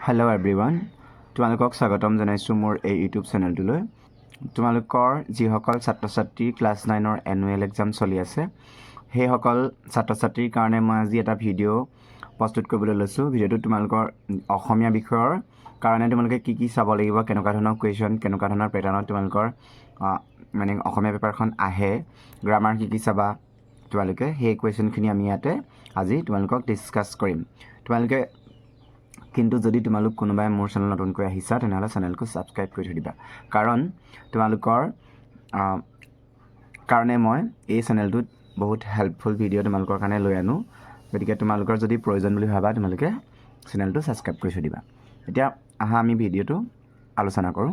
Hello' everyone, তোমালোকক স্বাগতম জনাইছোঁ মোৰ এই ইউটিউব চেনেলটোলৈ। তোমালোকৰ যিসকল ছাত্ৰ ছাত্ৰী ক্লাছ 9ৰ এনুৱেল এক্সাম চলি আছে, সেইসকল ছাত্ৰ ছাত্ৰীৰ কাৰণে মই আজি এটা ভিডিঅ' প্ৰস্তুত কৰিবলৈ লৈছোঁ। ভিডিঅ'টোত তোমালোকৰ অসমীয়া বিষয়ৰ কাৰণে তোমালোকে কি কি চাব লাগিব, কেনেকুৱা ধৰণৰ কুৱেশ্যন, কেনেকুৱা ধৰণৰ পেটাৰ্ণত তোমালোকৰ মানে অসমীয়া পেপাৰখন আহে, গ্ৰামাৰ কি কি চাবা তোমালোকে, সেই কুৱেশ্যনখিনি আমি ইয়াতে আজি তোমালোকক ডিছকাছ কৰিম। তোমালোকে কিন্তু যদি তোমালোক কোনোবাই মোৰ চেনেল নতুনকৈ আহিছা তেনেহ'লে চেনেলটো ছাবস্ক্ৰাইব কৰি থৈ দিবা, কাৰণ তোমালোকৰ কাৰণে মই এই চেনেলটোত বহুত হেল্পফুল ভিডিঅ' তোমালোকৰ কাৰণে লৈ আনো। গতিকে তোমালোকৰ যদি প্ৰয়োজন বুলি ভাবা তোমালোকে চেনেলটো ছাবস্ক্ৰাইব কৰি থৈ দিবা। এতিয়া আহা আমি ভিডিঅ'টো আলোচনা কৰোঁ।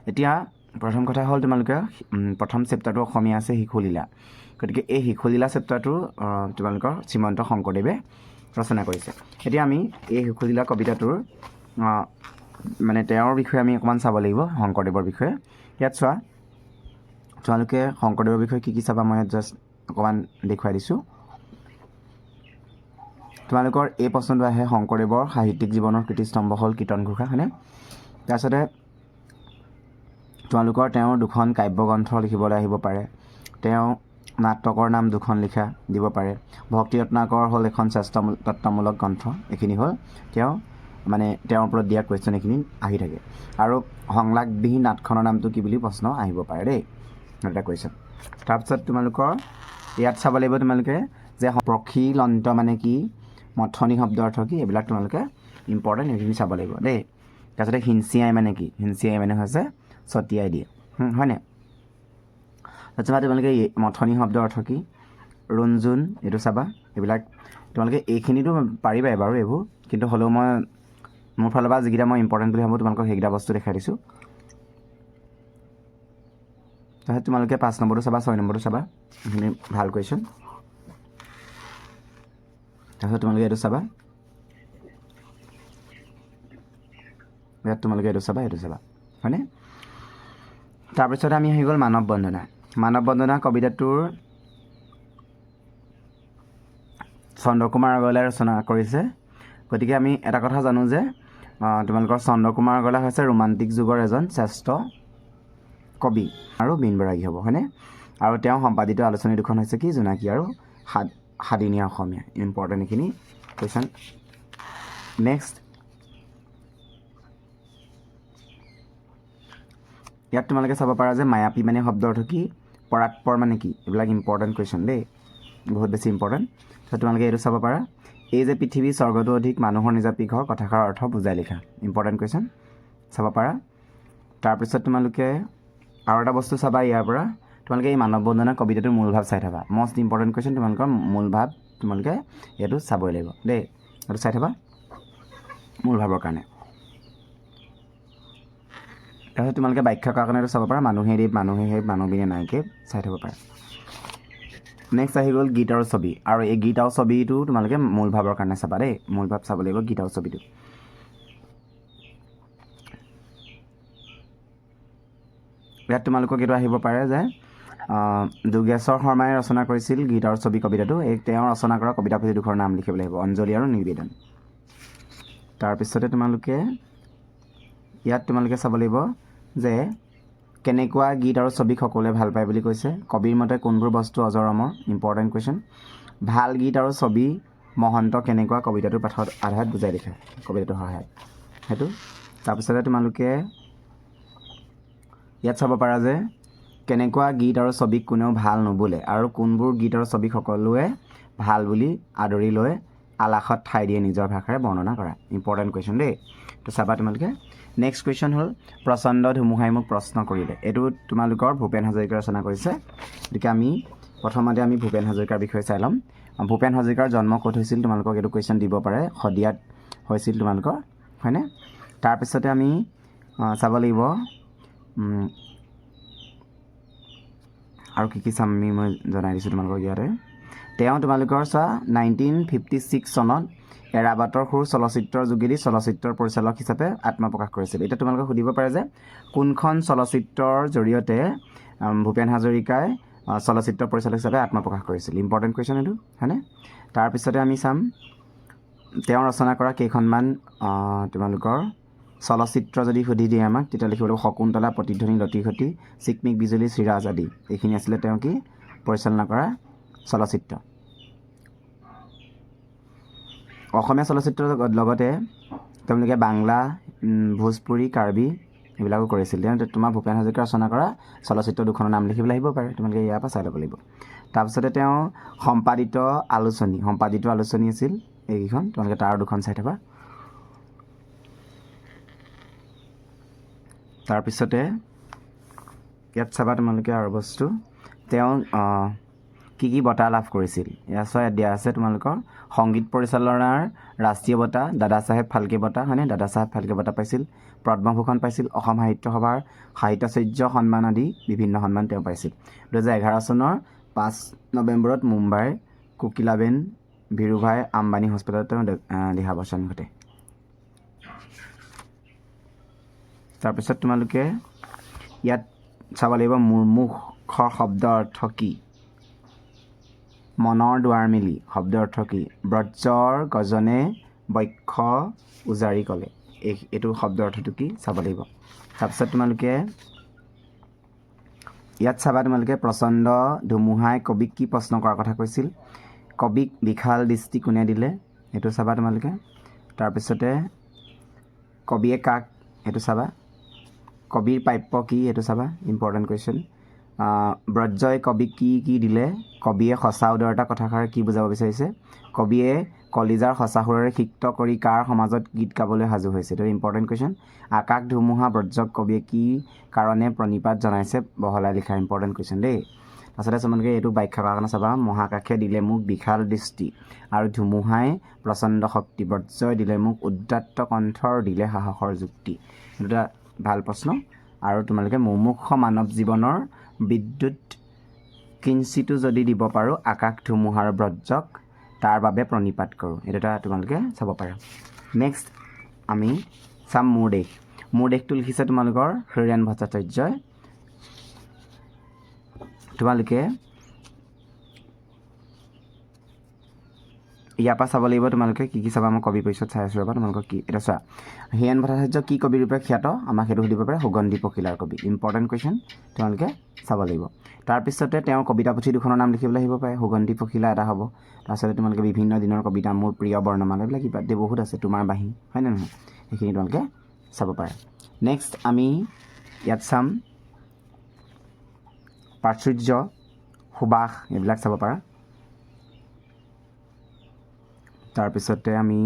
এতিয়া প্ৰথম কথা হ'ল তোমালোকে প্ৰথম চেপ্টাৰটো অসমীয়া আছে শিশুলীলা। গতিকে এই শিশুলীলা চেপ্টাৰটো তোমালোকৰ শ্ৰীমন্ত শংকৰদেৱে ৰচনা কৰিছে। এতিয়া আমি এই শিশুলীলা কবিতাটোৰ মানে তেওঁৰ বিষয়ে আমি অকণমান চাব লাগিব, শংকৰদেৱৰ বিষয়ে। ইয়াত চোৱা, তোমালোকে শংকৰদেৱৰ বিষয়ে কি কি চাবা মই ইয়াত জাষ্ট অকণমান দেখুৱাই দিছোঁ। তোমালোকৰ এই প্ৰশ্নটো আহে, শংকৰদেৱৰ সাহিত্যিক জীৱনৰ কীৰ্তিস্তম্ভ হ'ল কীৰ্তন ঘোষা, হয়নে? তাৰপিছতে তোমালোকৰ তেওঁৰ দুখন কাব্যগ্ৰন্থ লিখিবলৈ আহিব পাৰে, তেওঁ নাটকৰ নাম দুখন লিখা দিব পাৰে, ভক্তি ৰত্নাকৰ হ'ল এখন শ্ৰেষ্ঠ তত্ত্বমূলক গ্ৰন্থ। এইখিনি হ'ল তেওঁৰ ওপৰত দিয়া কুৱেশ্যন, এইখিনি আহি থাকে। আৰু সংলাপবিহীন নাটখনৰ নামটো কি বুলি প্ৰশ্ন আহিব পাৰে দেই, এটা কুৱেশ্যন। তাৰপিছত তোমালোকৰ ইয়াত চাব লাগিব তোমালোকে যে প্ৰশীলন্ত মানে কি, মথনি শব্দ অৰ্থ কি, এইবিলাক তোমালোকে ইম্পৰ্টেণ্ট, এইখিনি চাব লাগিব দেই। তাৰপিছতে হিঞ্চিয়াই মানে কি, হিঞ্চিয়াই মানে হৈছে ছটিয়াই দিয়ে, হয়নে? তাৰপিছত তোমালোকে মথনি শব্দ অৰ্থ কি, ৰুণজোন, এইটো চাবা। এইবিলাক তোমালোকে এইখিনিতো পাৰিবাই বাৰু এইবোৰ, কিন্তু হ'লেও মই মোৰ ফালৰ পৰা যিকেইটা মই ইম্পৰ্টেণ্ট বুলি ভাবোঁ তোমালোকক সেইকেইটা বস্তু দেখাই দিছোঁ। তাৰপিছত তোমালোকে 5 নম্বৰটো চাবা, 6 নম্বৰটো চাবা, এইখিনি ভাল কুৱেশ্যন। তাৰপিছত তোমালোকে এইটো চাবা, ইয়াত তোমালোকে এইটো চাবা, হয়নে? তাৰপিছত আমি আহি গ'ল মানৱ বন্দনা। মানৱ বন্দনা কবিতাটোৰ চন্দ্ৰকুমাৰ আগৰৱালাই ৰচনা কৰিছে। গতিকে আমি এটা কথা জানো যে তোমালোকৰ চন্দ্ৰকুমাৰ আগৰৱালা হৈছে ৰোমান্টিক যুগৰ এজন শ্ৰেষ্ঠ কবি আৰু বীণ বৈৰাগী হ'ব, হয়নে? আৰু তেওঁ সম্পাদিত আলোচনী দুখন হৈছে কি, জোনাকী আৰু সাদিনীয়া অসমীয়া। ইম্পৰ্টেণ্ট এইখিনি কুৱেশ্যন। নেক্সট, ইয়াত তোমালোকে চাব পাৰা যে মায়াপী মানে শব্দ অৰ্থ কি, পৰাৎপৰ মানে কি, এইবিলাক ইম্পৰ্টেণ্ট কুৱেশ্যন দেই, বহুত বেছি ইম্পৰ্টেণ্ট। তাৰপিছত তোমালোকে এইটো চাব পাৰা, এই যে পৃথিৱী স্বৰ্গটো অধিক মানুহৰ নিজাপি ঘৰ, কথাষাৰ অৰ্থ বুজাই লিখা, ইম্পৰ্টেণ্ট কুৱেশ্যন চাব পাৰা। তাৰপিছত তোমালোকে আৰু এটা বস্তু চাবা, ইয়াৰ পৰা তোমালোকে এই মানৱ বন্দনা কবিতাটোৰ মূল ভাৱ চাই থাবা। মষ্ট ইম্পৰ্টেণ্ট কুৱেশ্যন, তোমালোকৰ মূল ভাৱ তোমালোকে এইটো চাবই লাগিব দেই, এইটো চাই থাবা মূল ভাৱৰ কাৰণে। তাৰপিছত তোমালোকে ব্যাখ্যা কৰাৰ কাৰণে এইটো চাব পাৰা, মানুহে দেৱ মানুহে হেৱ মানুহবিনে নায়কে, চাই থ'ব পাৰা। নেক্সট আহি গ'ল গীত আৰু ছবি, আৰু এই গীত আৰু ছবিটো তোমালোকে মূল ভাৱৰ কাৰণে চাবা দেই, মূল ভাৱ চাব লাগিব গীত আৰু ছবিটো। ইয়াত তোমালোকক এইটো আহিব পাৰে যে যোগেশ্বৰ শৰ্মাই ৰচনা কৰিছিল গীত আৰু ছবি কবিতাটো। এই তেওঁ ৰচনা কৰা কবিতাপুথি দুখৰ নাম লিখিব লাগিব, অঞ্জলি আৰু নিবেদন। তাৰপিছতে তোমালোকে ইয়াত চাব লাগিব যে কেনেকুৱা গীত আৰু ছবিক সকলোৱে ভাল পায় বুলি কৈছে, কবিৰ মতে কোনবোৰ বস্তু অজৰ অমৰ, ইম্পৰ্টেণ্ট কুৱেশ্যন। ভাল গীত আৰু ছবি মহন্ত কেনেকুৱা, কবিতাটোৰ পাঠৰ আধাৰত বুজাই লিখা, কবিতাটোৰ সহায়ত সেইটো। তাৰপিছতে তোমালোকে ইয়াত চাব পাৰা যে কেনেকুৱা গীত আৰু ছবিক কোনেও ভাল নোবোলে, আৰু কোনবোৰ গীত আৰু ছবিক সকলোৱে ভাল বুলি আদৰি লৈ আলাসত ঠাই দিয়ে নিজৰ ভাষাৰে বৰ্ণনা কৰা, ইম্পৰ্টেণ্ট কুৱেশ্যন দেই, এইটো চাবা তোমালোকে। নেক্সট কুৱেশ্যন হ'ল প্ৰচণ্ড ধুমুহাই মোক প্ৰশ্ন কৰিলে। এইটো তোমালোকৰ ভূপেন হাজৰিকাই ৰচনা কৰিছে। গতিকে প্ৰথমতে আমি ভূপেন হাজৰিকাৰ বিষয়ে চাই ল'ম। ভূপেন হাজৰিকাৰ জন্ম ক'ত হৈছিল, তোমালোকক এইটো কুৱেশ্যন দিব পাৰে, শদিয়াত হৈছিল তোমালোকৰ, হয়নে? তাৰপিছতে আমি চাব লাগিব আৰু কি চাম মই জনাই দিছোঁ তোমালোকক ইয়াতে। তেওঁ তোমালোকৰ চোৱা 1956 চনত এৰাবাটৰ সুৰ চলচ্চিত্ৰৰ যোগেদি চলচ্চিত্ৰৰ পৰিচালক হিচাপে আত্মপ্ৰকাশ কৰিছিল। এতিয়া তোমালোকক সুধিব পাৰে যে কোনখন চলচ্চিত্ৰৰ জৰিয়তে ভূপেন হাজৰিকাই চলচ্চিত্ৰ পৰিচালক হিচাপে আত্মপ্ৰকাশ কৰিছিল, ইম্পৰ্টেণ্ট কুৱেশ্যন এইটো, হয়নে? তাৰপিছতে আমি চাম তেওঁ ৰচনা কৰা কেইখনমান তোমালোকৰ চলচ্চিত্ৰ যদি সুধি দিয়ে আমাক তেতিয়া লিখিব লাগিব শকুন্তলা, প্ৰতিধ্বনি, লতিঘটি, চিকমিক বিজুলী, চিৰাজ আদি। এইখিনি আছিলে তেওঁ কি পৰিচালনা কৰা চলচ্চিত্ৰ। অসমীয়া চলচ্চিত্ৰৰ লগতে তেওঁলোকে বাংলা, ভোজপুৰী, কাৰ্বি এইবিলাকো কৰিছিল। তেওঁ তোমাৰ ভূপেন হাজৰিকা ৰচনা কৰা চলচ্চিত্ৰ দুখনৰ নাম লিখিবলৈ আহিব পাৰে, তোমালোকে ইয়াৰ পৰা চাই ল'ব লাগিব। তাৰপিছতে তেওঁ সম্পাদিত আলোচনী আছিল এইকেইখন, তোমালোকে তাৰ দুখন চাই থবা। তাৰপিছতে ইয়াত চাবা তোমালোকে আৰু বস্তু তেওঁ কি বঁটা লাভ কৰিছিল। ইয়াত দিয়া আছে তোমালোকৰ সংগীত পৰিচালনাৰ ৰাষ্ট্ৰীয় বঁটা, দাদা চাহেব ফাল্কে বঁটা, হয়নে? দাদা চাহেব ফাল্কে বঁটা পাইছিল, পদ্মভূষণ পাইছিল, অসম সাহিত্য সভাৰ সাহিত্যাচাৰ্য সন্মান আদি বিভিন্ন সন্মান তেওঁ পাইছিল। 2011 চনৰ 5 নৱেম্বৰত মুম্বাইৰ কোকিলাবেন ভিৰুভাই আম্বানী হস্পিটেলত তেওঁ দেহাৱসান ঘটে। তাৰপিছত তোমালোকে ইয়াত চাব লাগিব মুৰ্মুখৰ শব্দ অৰ্থ কি, মনৰ দুৱাৰ মেলি শব্দ অৰ্থ কি, ব্ৰজৰ গজনে বক্ষ উজাৰি ক'লে, এইটো শব্দ অৰ্থটো কি চাব লাগিব। তাৰপিছত তোমালোকে ইয়াত চাবা তোমালোকে প্ৰচণ্ড ধুমুহাই কবিক কি প্ৰশ্ন কৰাৰ কথা কৈছিল, কবিক বিশাল দৃষ্টি কোনে দিলে, সেইটো চাবা তোমালোকে। তাৰপিছতে কবিয়ে কাক, সেইটো চাবা। কবিৰ প্ৰাপ্য কি, সেইটো চাবা, ইম্পৰ্টেণ্ট কুৱেশ্যন। ব্ৰজই কবিক কি দিলে, কবিয়ে সঁচা উদাৰতা কথাষাৰে কি বুজাব বিচাৰিছে, কবিয়ে কলিজাৰ সঁচা সুৰেৰে সিক্ত কৰি কাৰ সমাজত গীত গাবলৈ সাজু হৈছে, এইটো ইম্পৰ্টেণ্ট কুৱেশ্যন। আকাশ ধুমুহা ব্ৰজক কবিয়ে কি কাৰণে প্ৰণিপাত জনাইছে বহলাই লিখা, ইম্পৰ্টেণ্ট কুৱেশ্যন দেই। তাৰপিছতে তোমালোকে এইটো ব্যাখ্যা কৰাৰ কাৰণে চাবা, মহাকাশে দিলে মোক বিশাল দৃষ্টি আৰু ধুমুহাই প্ৰচণ্ড শক্তি, ব্ৰজই দিলে মোক উদাত্ত কণ্ঠৰ দিলে সাহসৰ যুক্তি। এইটো এটা ভাল প্ৰশ্ন। আৰু তোমালোকে মুমূৰ্ষ মানৱ জীৱনৰ বিদ্যুৎ কিঞ্চিতো যদি দিব পাৰোঁ আকাশ ধুমুহাৰ ব্ৰজক তাৰ বাবে প্ৰণিপাত কৰোঁ, এইটো এটা তোমালোকে চাব পাৰা। নেক্সট আমি চাম মোৰ দেশ। মোৰ দেশটো লিখিছে তোমালোকৰ হীৰেণ ভট্টাচাৰ্যই। তোমালোকে ইয়াৰ পৰা চাব লাগিব তোমালোকে কি চাবা, মই কবি পৰিচয় চাই আছোঁ ৰ'বা তোমালোকক কি এটা চোৱা। হীৰেণ ভট্টাচাৰ্য কি কবি ৰূপে খ্যাত, আমাক সেইটো সুধিব পাৰে, সুগন্ধি পখিলাৰ কবি, ইম্পৰ্টেণ্ট কুৱেশ্যন, তোমালোকে চাব লাগিব। তাৰপিছতে তেওঁৰ কবিতা পুথি দুখনৰ নাম লিখিবলৈ আহিব পাৰে, সুগন্ধি পখিলা এটা হ'ব। তাৰপিছতে তোমালোকে বিভিন্ন দিনৰ কবিতা, মোৰ প্ৰিয় বৰ্ণমালা, এইবিলাক কিবা বহুত আছে, তোমাৰ বাঁহী, হয়নে নহয়, সেইখিনি তোমালোকে চাব পাৰা। নেক্সট আমি ইয়াত চাম প্ৰাচুৰ্য, সুবাস, এইবিলাক চাব পাৰা। তাৰপিছতে আমি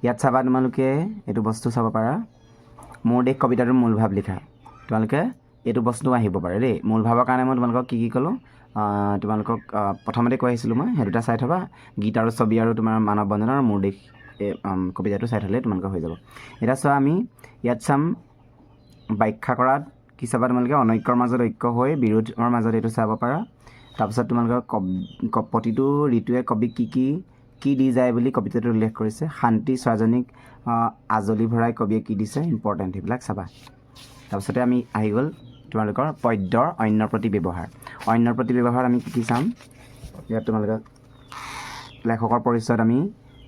ইয়াত চাবা তোমালোকে এইটো বস্তু চাব পাৰা, মোৰ দেশ কবিতাটোৰ মূল ভাৱ লিখা, তোমালোকে এইটো বস্তু আহিব পাৰে দেই। মূল ভাৱৰ কাৰণে মই তোমালোকক কি ক'লোঁ, তোমালোকক প্ৰথমতে কৈ আহিছিলোঁ মই, সেই দুটা চাই থবা, গীত আৰু ছবি আৰু তোমাৰ মানৱ বন্ধন আৰু মোৰ দেশ কবিতাটো চাই থ'লে তোমালোকৰ হৈ যাব। এতিয়া চোৱা আমি ইয়াত চাম ব্যাখ্যা কৰাত কি চাবা তোমালোকে, অনৈক্যৰ মাজত ঐক্য হৈ বিৰোধৰ মাজত এইটো চাব পাৰা। তাৰপিছত তোমালোকৰ প্ৰতিটো ঋতুৱে কবিক কি দি যায় বুলি কবিতাটো উল্লেখ কৰিছে, শান্তি ছোৱাজনীক আজলি ভৰাই কবিয়ে কি দিছে, ইম্পৰ্টেণ্ট, সেইবিলাক চাবা। তাৰপিছতে আমি আহি গ'ল তোমালোকৰ পদ্যৰ অন্যৰ প্ৰতি ব্যৱহাৰ। অন্যৰ প্ৰতি ব্যৱহাৰ আমি কি চাম, ইয়াত তোমালোকক লেখকৰ পৰিচয়ত আমি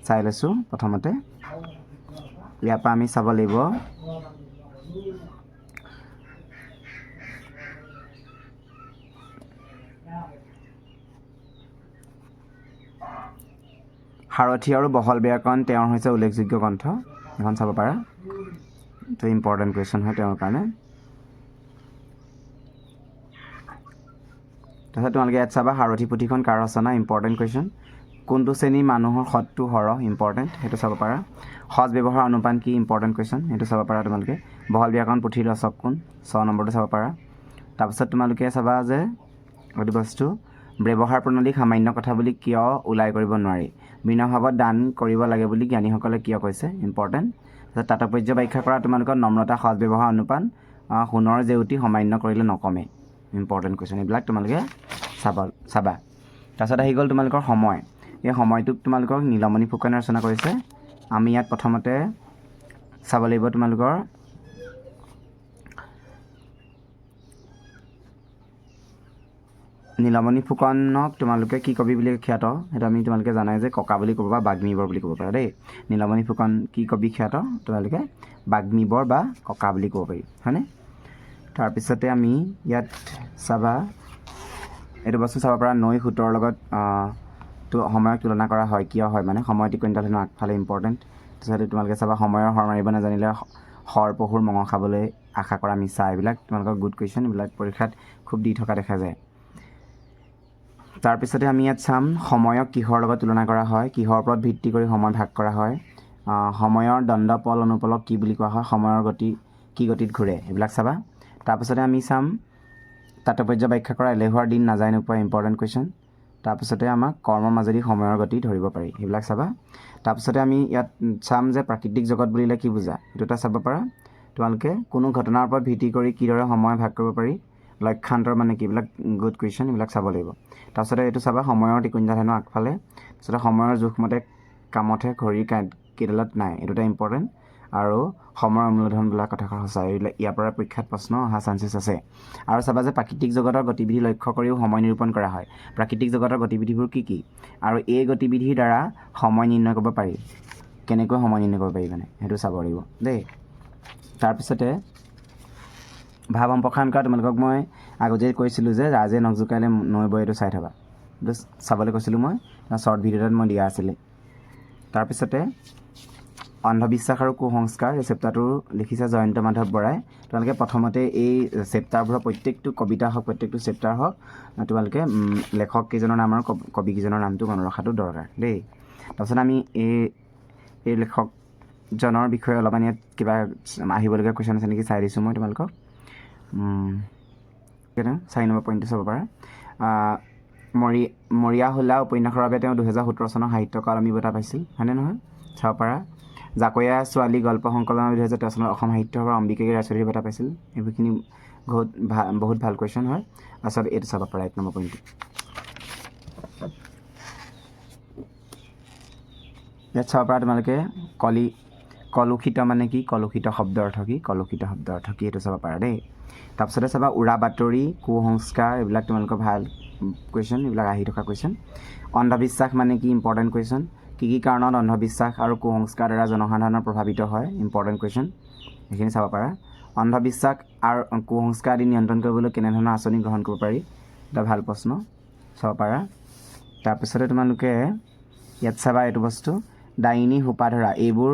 চাই লৈছোঁ। প্ৰথমতে ইয়াৰ পৰা আমি চাব লাগিব সাৰথি আৰু বহল ব্যাকৰণ তেওঁৰ হৈছে উল্লেখযোগ্য গ্ৰন্থ, এখন চাব পাৰা, এইটো ইম্পৰ্টেণ্ট কুৱেশ্যন হয় তেওঁৰ কাৰণে। তাৰপিছত তোমালোকে ইয়াত চাবা সাৰথি পুথিখন কাৰ ৰচনা, ইম্পৰ্টেণ্ট কুৱেশ্যন। কোনটো শ্ৰেণীৰ মানুহৰ সৎটো সৰহ, ইম্পৰ্টেণ্ট, সেইটো চাব পাৰা। সজ ব্যৱহাৰ অনুপান কি, ইম্পৰ্টেণ্ট কুৱেশ্যন, সেইটো চাব পাৰা তোমালোকে। বহল ব্যাকৰণ পুথিৰ ৰচক কোন, 6 নম্বৰটো চাব পাৰা। তাৰপিছত তোমালোকে চাবা যে এইটো বস্তু ব্যৱহাৰ প্ৰণালীক সামান্য কথা বুলি কিয় ওলাই কৰিব নোৱাৰি, বিনয়ভাৱত দান কৰিব লাগে বুলি জ্ঞানীসকলে কিয় কৈছে, ইম্পৰ্টেণ্ট। তাৰপিছত তাৎপৰ্য ব্যাখ্যা কৰা তোমালোকৰ নম্ৰতা, সজ ব্যৱহাৰ অনুপান, সোণৰ জেউতি সমান্য কৰিলে নকমে, ইম্পৰ্টেণ্ট কুৱেশ্যন, এইবিলাক তোমালোকে চাবা। তাৰপিছত আহি গ'ল তোমালোকৰ সময়। এই সময়টোক তোমালোকক নীলমণি ফুকনে ৰচনা কৰিছে। আমি ইয়াত প্ৰথমতে চাব লাগিব তোমালোকৰ নীলমণি ফুকনক তোমালোকে কি কবি বুলি খ্যাত সেইটো আমি তোমালোকে জানাই যে ককা বুলি ক'ব বা বাগ্মীবৰ বুলি ক'ব পাৰা দেই নীলমণি ফুকন কি কবি খ্যাত তোমালোকে বাগ্মীবৰ বা ককা বুলি ক'ব পাৰি হয়নে তাৰপিছতে আমি ইয়াত চাবা এইটো বস্তু চাব পৰা নৈ সোঁতৰ লগত সময়ক তুলনা কৰা হয় কিয় হয় মানে সময় টিকনিডাল হেনো আগফালে ইম্পৰ্টেণ্ট তাৰপিছতে তোমালোকে চাবা সময়ৰ হৰ মাৰিব নাজানিলে হৰ পহুৰ মঙহ খাবলৈ আশা কৰা মিছা এইবিলাক তোমালোকৰ গুড কুৱেশ্যন এইবিলাক পৰীক্ষাত খুব দি থকা দেখা যায় তাৰপিছতে আমি ইয়াত চাম সময়ক কিহৰ লগত তুলনা কৰা হয় কিহৰ ওপৰত ভিত্তি কৰি সময় ভাগ কৰা হয় সময়ৰ দণ্ড পল অনুপলক কি বুলি কোৱা হয় সময়ৰ গতি কি গতিত ঘূৰে এইবিলাক চাবা তাৰপিছতে আমি চাম তাৎপৰ্য ব্যাখ্যা কৰা এলেহুৱাৰ দিন নাযায় নোপোৱা ইম্পৰ্টেণ্ট কুৱেশ্যন তাৰপিছতে আমাক কৰ্মৰ মাজেদি সময়ৰ গতি ধৰিব পাৰি সেইবিলাক চাবা তাৰপিছতে আমি ইয়াত চাম যে প্ৰাকৃতিক জগত বুলিলে কি বুজা এইটো এটা চাব পাৰা তোমালোকে কোনো ঘটনাৰ ওপৰত ভিত্তি কৰি কিদৰে সময় ভাগ কৰিব পাৰি লক্ষ্যান্তৰ মানে কি এইবিলাক গুড কুৱেশ্যন এইবিলাক চাব লাগিব তাৰপিছতে এইটো চাবা সময়ৰ টিকনিডাল হেনো আগফালে তাৰপিছতে সময়ৰ জোখমতে কামতহে ঘড়ীৰ কেইডালত নাই এইটো এটা ইম্পৰ্টেণ্ট আৰু সময়ৰ মূলধন বোলা কথাষাৰ সঁচা এইবিলাক ইয়াৰ পৰা পৰীক্ষাত প্ৰশ্ন অহা চান্সেছ আছে আৰু চাবা যে প্ৰাকৃতিক জগতৰ গতিবিধি লক্ষ্য কৰিও সময় নিৰূপণ কৰা হয় প্ৰাকৃতিক জগতৰ গতিবিধিবোৰ কি কি আৰু এই গতিবিধিৰ দ্বাৰা সময় নিৰ্ণয় কৰিব পাৰি কেনেকৈ সময় নিৰ্ণয় কৰিব পাৰি মানে সেইটো চাব লাগিব দেই তাৰপিছতে ভাৱ সম্প্ৰসাৰণ কৰা তোমালোকক মই আগতেই কৈছিলোঁ যে ৰাজে নখ জোকাৰিলে নৈ বৈ এইটো চাই থবা এইটো চাবলৈ কৈছিলোঁ মই শ্বৰ্ট ভিডিঅ'টোত মই দিয়া আছিলে তাৰপিছতে অন্ধবিশ্বাস আৰু কুসংস্কাৰ এই চেপ্টাৰটো লিখিছে জয়ন্ত মাধৱ বৰাই তোমালোকে প্ৰথমতে এই চেপ্টাৰবোৰৰ প্ৰত্যেকটো কবিতা হওক প্ৰত্যেকটো চেপ্টাৰ হওক তোমালোকে লেখক কেইজনৰ নাম আৰু কবি কেইজনৰ নামটো মনত ৰখাটো দৰকাৰ দেই তাৰপিছত আমি এই লেখকজনৰ বিষয়ে অলপমান ইয়াত কিবা আহিবলগীয়া কুৱেশ্যন আছে নেকি চাই দিছোঁ মই তোমালোকক 4 নম্বৰ পইণ্টটো চাব পাৰা মৰিয়া হোলা উপন্যাসৰ বাবে তেওঁ 2017 চনৰ সাহিত্য একাডেমী বঁটা পাইছিল হয়নে নহয় চাব পাৰা জাকৈয়া ছোৱালী গল্প সংকলনৰ 2013 চনত অসম সাহিত্য সভাৰ অম্বিকাগিৰি ৰাজচৌধুৰী বঁটা পাইছিল এইবোৰখিনি বহুত ভাল কুৱেশ্যন হয় তাৰপিছত এইটো চাব পাৰা 1 নম্বৰ পইণ্টটো ইয়াত চাব পাৰা তোমালোকে কলুষিত মানে কি কলুষিত শব্দ অৰ্থ কি কলুষিত শব্দ অৰ্থ কি এইটো চাব পাৰা দেই তাৰপিছতে চাবা উৰা বাতৰি কুসংস্কাৰ এইবিলাক তোমালোকৰ ভাল কুৱেশ্যন এইবিলাক আহি থকা কুৱেশ্যন অন্ধবিশ্বাস মানে কি ইম্পৰ্টেণ্ট কুৱেশ্যন কি কাৰণত অন্ধবিশ্বাস আৰু কুসংস্কাৰ দ্বাৰা জনসাধাৰণৰ প্ৰভাৱিত হয় ইম্পৰ্টেণ্ট কুৱেশ্যন এইখিনি চাব পাৰা অন্ধবিশ্বাস আৰু কুসংস্কাৰ আদি নিয়ন্ত্ৰণ কৰিবলৈ কেনেধৰণৰ আঁচনি গ্ৰহণ কৰিব পাৰি এটা ভাল প্ৰশ্ন চাব পাৰা তাৰপিছতে তোমালোকে ইয়াত চাবা এইটো বস্তু ডাইনী সোপাধৰা এইবোৰ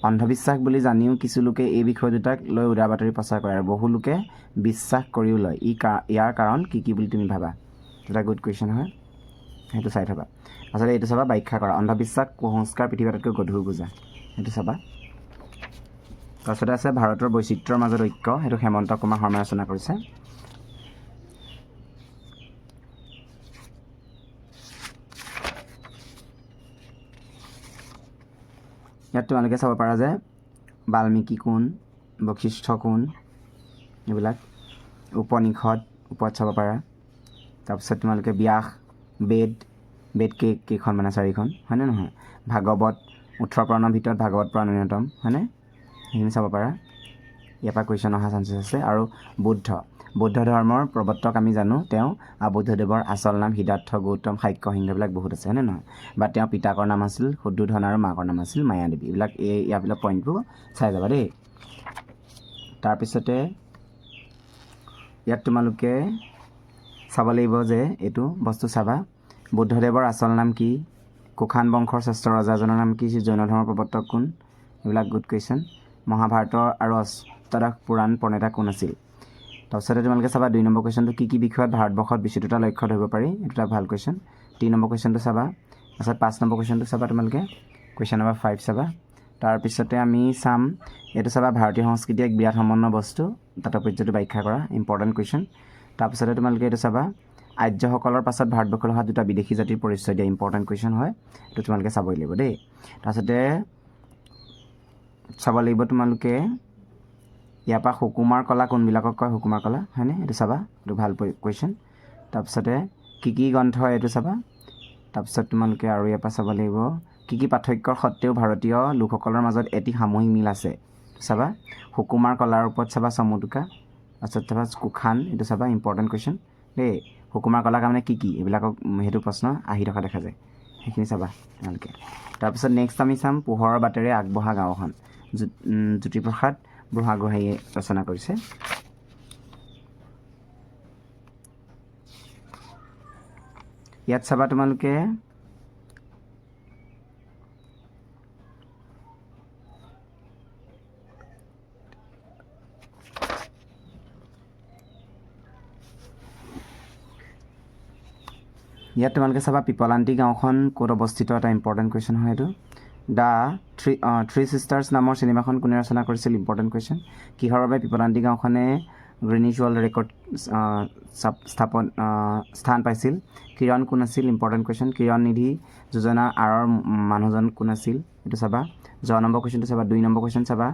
অন্ধবিশ্বাস বুলি জানিও কিছু লোকে এই বিষয় দুটাক লৈ উৰা বাতৰি প্ৰচাৰ কৰে আৰু বহু লোকে বিশ্বাস কৰিও লয় ইয়াৰ কাৰণ কি বুলি তুমি ভাবা এটা গুড কুৱেশ্যন হয় সেইটো চাই থবা আচলতে এইটো চাবা ব্যাখ্যা কৰা অন্ধবিশ্বাস কুসংস্কাৰ পৃথিৱীৰ আটাইতকৈ গধুৰ বুজা সেইটো চাবা তাৰপিছতে আছে ভাৰতৰ বৈচিত্ৰ্যৰ মাজত ঐক্য সেইটো হেমন্ত কুমাৰ শৰ্মাই ৰচনা কৰিছে ইয়াত তোমালোকে চাব পাৰা যে বাল্মীকি কোন বশিষ্ঠ কোন এইবিলাক উপনিষদ ওপৰত চাব পাৰা তাৰপিছত তোমালোকে ব্যাস বেদ কেইখন মানে 4খন হয়নে নহয় ভাগৱত 18 পুৰাণৰ ভিতৰত ভাগৱত পুৰাণ অন্যতম হয়নে সেইখিনি চাব পাৰা ইয়াৰ পৰা কুৱেশ্যন অহা চান্সেছ আছে আৰু বৌদ্ধ ধৰ্মৰ প্ৰৱৰ্তক আমি জানো তেওঁ বুদ্ধদেৱৰ আচল নাম সিদ্ধাৰ্থ গৌতম শাক্য সিংহবিলাক বহুত আছে হয়নে নহয় বা তেওঁৰ পিতাকৰ নাম আছিল শুদ্ধোধন আৰু মাকৰ নাম আছিল মায়াদেৱী এইবিলাক ইয়াবিলাক পইণ্টবোৰ চাই যাবা দেই তাৰপিছতে ইয়াত তোমালোকে চাব লাগিব যে এইটো বস্তু চাবা বুদ্ধদেৱৰ আচল নাম কি কুখান বংশৰ শ্ৰেষ্ঠ ৰজাজনৰ নাম কি জৈন ধৰ্মৰ প্ৰৱৰ্তক কোন এইবিলাক গুড কুৱেশ্যন মহাভাৰতৰ আৰু অষ্টাদশ পুৰাণ প্ৰণেতা কোন আছিল তাৰপিছতে তোমালোকে চাবা 2 নম্বৰ কুৱেশ্যনটো কি বিষয়ত ভাৰতবৰ্ষত বিচিত্ৰতা লক্ষ্য ধৰিব পাৰি এইটো এটা ভাল কুৱেশ্যন 3 নম্বৰ কুৱেশ্যনটো চাবা তাৰপিছত 5 নম্বৰ কুৱেশ্যনটো চাবা তোমালোকে কুৱেশ্যন নম্বৰ 5 চাবা তাৰপিছতে আমি চাম এইটো চাবা ভাৰতীয় সংস্কৃতি এক বিৰাট সমন্বয় বস্তু তাৎপৰ্যটো ব্যাখ্যা কৰা ইম্পৰ্টেণ্ট কুৱেশ্যন তাৰপিছতে তোমালোকে এইটো চাবা আৰ্যসকলৰ পাছত ভাৰতবৰ্ষলৈ অহা 2টা বিদেশী জাতিৰ পৰিচয় দিয়া ইম্পৰ্টেণ্ট কুৱেশ্যন হয় এইটো তোমালোকে চাবই লাগিব দেই তাৰপিছতে চাব লাগিব তোমালোকে ইয়াৰ পৰা সুকুমাৰ কলা কোনবিলাকক কয় সুকুমাৰ কলা হয়নে এইটো চাবা এইটো ভাল কুৱেশ্যন তাৰপিছতে কি গ্ৰন্থ এইটো চাবা তাৰপিছত তোমালোকে আৰু ইয়াৰ পৰা চাব লাগিব কি পাৰ্থক্যৰ সত্ত্বেও ভাৰতীয় লোকসকলৰ মাজত এটি সামূহিক মিল আছে চাবা সুকুমাৰ কলাৰ ওপৰত চাবা চমুটোকা তাৰপিছত চাবা কুখান এইটো চাবা ইম্পৰ্টেণ্ট কুৱেশ্যন দেই সুকুমাৰ কলাকাৰ মানে কি এইবিলাকক সেইটো প্ৰশ্ন আহি থকা দেখা যায় সেইখিনি চাবা তোমালোকে তাৰপিছত নেক্সট আমি চাম পোহৰৰ বাটেৰে আগবঢ়া গাঁওখন জ্যোতিপ্ৰসাদ বুঢ়াগোহাঁইয়ে ৰচনা কৰিছে ইয়াত চাবা তোমালোকে ইয়াত তোমালোকে চাবা পিপলান্তি গাঁওখন ক'ত অৱস্থিত এটা ইম্পৰ্টেণ্ট কুৱেশ্যন হয় এইটো দ্য থ্ৰী ছিষ্টাৰ্ছ নামৰ চিনেমাখন কোনে ৰচনা কৰিছিল ইম্পৰ্টেণ্ট কুৱেশ্যন কিহৰ বাবে পিপলান্তি গাঁওখনে গ্ৰীনিছ ৱৰ্ল্ড ৰেকৰ্ড স্থান পাইছিল কিৰণ কোন আছিল ইম্পৰ্টেণ্ট কুৱেশ্যন কিৰণ নিধি যোজনাৰ আঁৰৰ মানুহজন কোন আছিল এইটো চাবা যোৱা নম্বৰ কুৱেশ্যনটো চাবা 2 নম্বৰ কুৱেশ্যন চাবা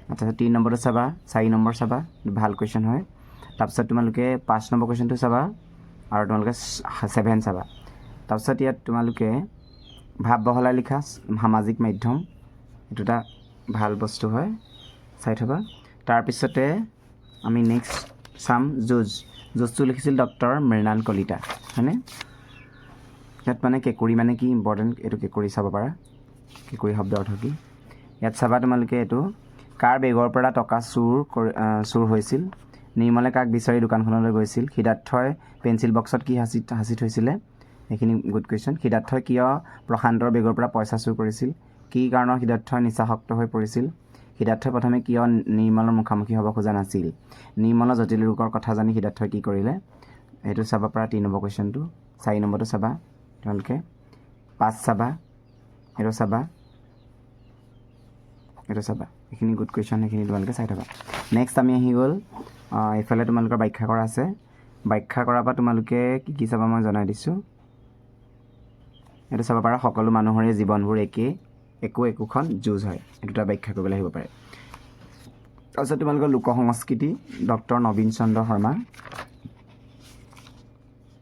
তাৰপিছত 3 নম্বৰটো চাবা 4 নম্বৰ চাবা ভাল কুৱেশ্যন হয় তাৰপিছত তোমালোকে 5 নম্বৰ কুৱেশ্যনটো চাবা আৰু তোমালোকে 7 চাবা তাৰপিছত ইয়াত তোমালোকে ভাৱ বহলাই লিখা সামাজিক মাধ্যম এইটো এটা ভাল বস্তু হয় চাই থবা তাৰপিছতে আমি নেক্সট চাম যুঁজটো লিখিছিল ডক্টৰ মৃণাল কলিতা হয়নে ইয়াত মানে কেঁকুৰি মানে কি ইম্পৰ্টেণ্ট এইটো কেঁকুৰি চাব পাৰা কেঁকুৰি শব্দ অৰ্থ কি ইয়াত চাবা তোমালোকে এইটো কাৰ বেগৰ পৰা টকা চুৰ হৈছিল নিৰ্মলে কাক বিচাৰি দোকানখনলৈ গৈছিল সিদ্ধাৰ্থই পেঞ্চিল বক্সত কি হাঁচি থৈছিলে এইখিনি গুড কুৱেশ্যন সিদ্ধাৰ্থই কিয় প্ৰশান্তৰ বেগৰ পৰা পইচা চুৰ কৰিছিল কি কাৰণত সিদ্ধাৰ্থই নিচাসক্ত হৈ পৰিছিল সিদ্ধাৰ্থই প্ৰথমে কিয় নিৰ্মলৰ মুখামুখি হ'ব খোজা নাছিল নিৰ্মলৰ জটিল ৰোগৰ কথা জানি সিদ্ধাৰ্থই কি কৰিলে এইটো চাব পৰা 3 নম্বৰ কুৱেশ্যনটো 4 নম্বৰটো চাবা তোমালোকে 5 চাবা এইটো চাবা এইখিনি গুড কুৱেশ্যন এইখিনি তোমালোকে চাই থাকা নেক্সট আমি আহি গ'ল এইফালে তোমালোকৰ ব্যাখ্যা কৰা আছে ব্যাখ্যা কৰাৰ পৰা তোমালোকে কি চাবা মই জনাই দিছোঁ এইটো চাব পাৰা সকলো মানুহৰে জীৱনবোৰ একোখন যুঁজ হয় এইটো এটা ব্যাখ্যা কৰিবলৈ আহিব পাৰে তাৰপিছত তোমালোকৰ লোক সংস্কৃতি ডক্টৰ নবীন চন্দ্ৰ শৰ্মা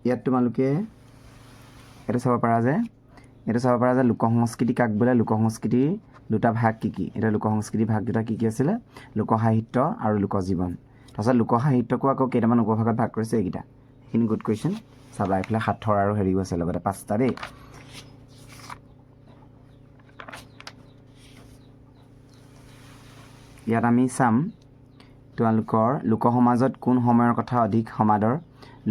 ইয়াত তোমালোকে এইটো চাব পাৰা যে লোক সংস্কৃতি কাক বোলে লোক সংস্কৃতিৰ দুটা ভাগ কি এটা লোক সংস্কৃতিৰ ভাগ দুটা কি আছিলে লোক সাহিত্য আৰু লোক জীৱন তাৰপিছত লোক সাহিত্যকো আকৌ কেইটামান উপভাগত ভাগ কৰিছে এইকেইটা সেইখিনি গুড কুৱেশ্যন চাবা এইফালে সাঁথৰ আৰু হেৰিও আছে লগতে 5টা দেই ইয়াত আমি চাম তোমালোকৰ লোক সমাজত কোন সময়ৰ কথা অধিক সমাদৰ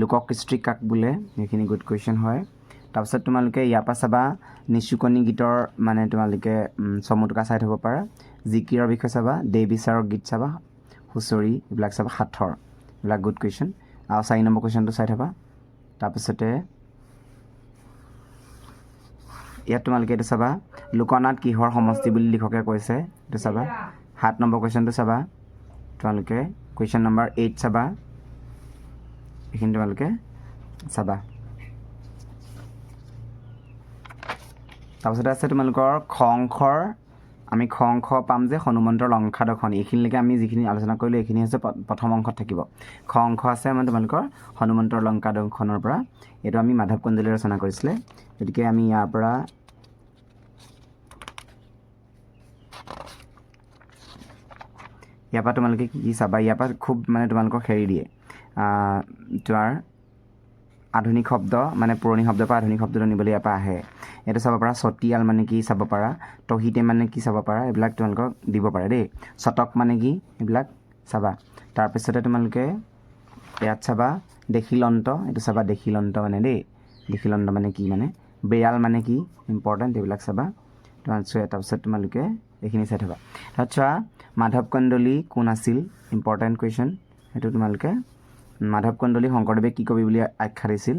লোককৃষ্টি কাক বোলে সেইখিনি গুড কুৱেশ্যন হয় তাৰপিছত তোমালোকে ইয়াৰ পৰা চাবা নিচুকনি গীতৰ মানে তোমালোকে চমুটুকা চাই থ'ব পাৰা জিকিৰৰ বিষয়ে চাবা দেহ বিচাৰক গীত চাবা হুঁচৰি এইবিলাক চাবা সাঁথৰ এইবিলাক গুড কুৱেশ্যন আৰু 4 নম্বৰ কুৱেশ্যনটো চাই থ'বা তাৰপিছতে ইয়াত তোমালোকে এইটো চাবা লোকনাথ কিহৰ সমষ্টি বুলি লিখকে কৈছে এইটো চাবা 7 নম্বৰ কুৱেশ্যনটো চাবা তোমালোকে কুৱেশ্যন নম্বৰ 8 চাবা এইখিনি তোমালোকে চাবা তাৰপিছতে আছে তোমালোকৰ আমি খ অংশ পাম যে হনুমন্তৰ লংকা দৰ্শন এইখিনিলৈকে আমি যিখিনি আলোচনা কৰিলোঁ এইখিনি হৈছে প্ৰথম অংশত থাকিব খ অংশ আছে মানে তোমালোকৰ হনুমন্তৰ লংকা দৰ্শনৰ পৰা এইটো আমি মাধৱ কন্দলীয়ে ৰচনা কৰিছিলে গতিকে আমি ইয়াৰ পৰা তোমালোকে কি চাবা ইয়াৰ পৰা খুব মানে তোমালোকক হেৰি দিয়ে তোমাৰ আধুনিক শব্দ মানে পুৰণি শব্দৰ পৰা আধুনিক শব্দটো নিবলৈ ইয়াৰ পৰা আহে এইটো চাব পাৰা চতিয়াল মানে কি চাব পাৰা তহিতে মানে কি চাব পাৰা এইবিলাক তোমালোকক দিব পাৰে দেই শতক মানে কি এইবিলাক চাবা তাৰপিছতে তোমালোকে ইয়াত চাবা দেখিলন্ত এইটো চাবা দেখিলন্ত মানে দেই দেখিলন্ত মানে কি মানে বেয়াল মানে কি ইম্পৰ্টেণ্ট এইবিলাক চাবা তাৰপিছত তোমালোকে এইখিনি চাই থ'বা তাৰপিছত মাধৱ কন্দলী কোন আছিল ইম্পৰ্টেণ্ট কুৱেশ্যন সেইটো তোমালোকে মাধৱ কন্দলী শংকৰদেৱে কি কবি বুলি আখ্যা দিছিল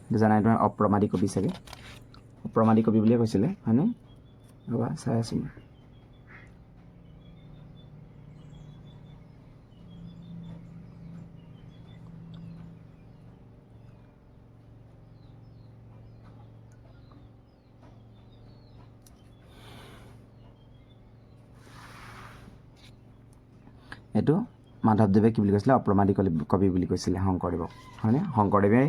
এইটো জানাই তোমাৰ অপ্ৰমাদী কবি চাগে অপ্ৰমাদী কবি বুলিয়ে কৈছিলে হয়নে ৰ'বা চাই আছোঁ মই এইটো মাধৱদেৱে কি বুলি কৈছিলে অপ্ৰমাদী কবি বুলি কৈছিলে শংকৰদেৱক হয়নে শংকৰদেৱে